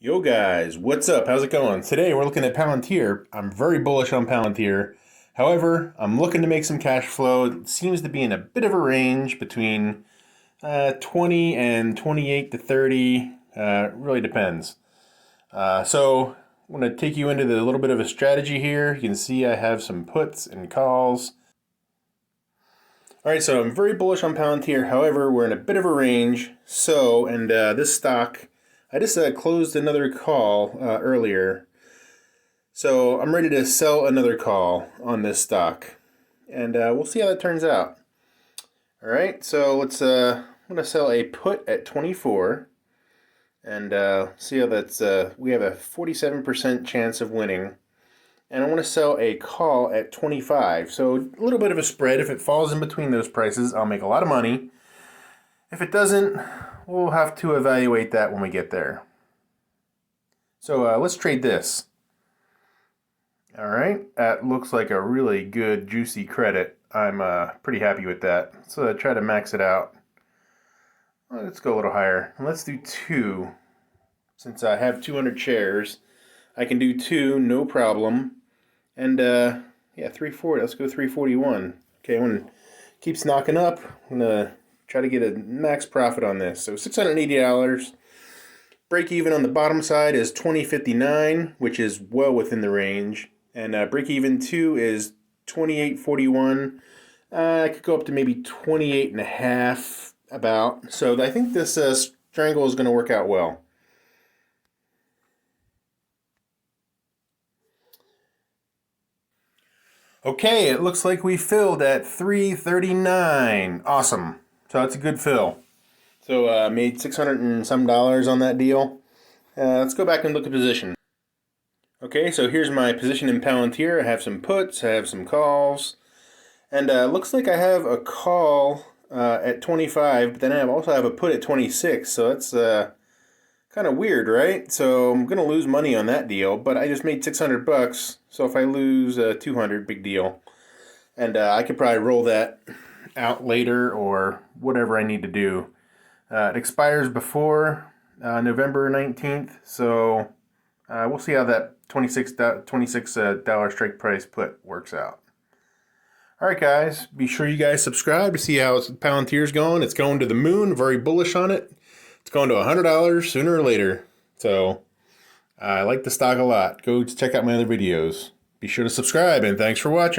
Yo guys, what's up? How's it going? Today we're looking at Palantir. I'm very bullish on Palantir. However, I'm looking to make some cash flow. It seems to be in a bit of a range between 20 and 28 to 30. It really depends. So I'm going to take you into a little bit of a strategy here. You can see I have some puts and calls. All right, so I'm very bullish on Palantir. However, we're in a bit of a range. This stock, I just closed another call earlier. So I'm ready to sell another call on this stock. And we'll see how that turns out. All right, so I'm going to sell a put at 24. And see how that's, we have a 47% chance of winning. And I want to sell a call at 25. So a little bit of a spread. If it falls in between those prices, I'll make a lot of money. If it doesn't, we'll have to evaluate that when we get there. So let's trade this. All right, that looks like a really good juicy credit. I'm pretty happy with that. So try to max it out. Let's go a little higher. Let's do 2. Since I have 200 shares, I can do 2, no problem. And yeah, 340. Let's go 341. Okay, when it keeps knocking up, I'm gonna try to get a max profit on this. So $680. Break even on the bottom side is 20.59, which is well within the range. And break even 2 is 28.41. I could go up to maybe 28.5 about. So I think this strangle is going to work out well. Okay, it looks like we filled at 339. Awesome. So that's a good fill. So made $600 and some on that deal. Let's go back and look at position. Okay, so here's my position in Palantir. I have some puts, I have some calls. And looks like I have a call at 25, but then I also have a put at 26. So that's kind of weird, right? So I'm going to lose money on that deal, but I just made $600. So if I lose 200, big deal. And I could probably roll that out later or whatever I need to do. It expires before November 19th, so we'll see how that $26 strike price put works out. All right, guys, be sure you guys subscribe to see how Palantir's going. It's going to the moon, very bullish on it. It's going to $100 sooner or later. So I like the stock a lot. Go check out my other videos. Be sure to subscribe, and thanks for watching.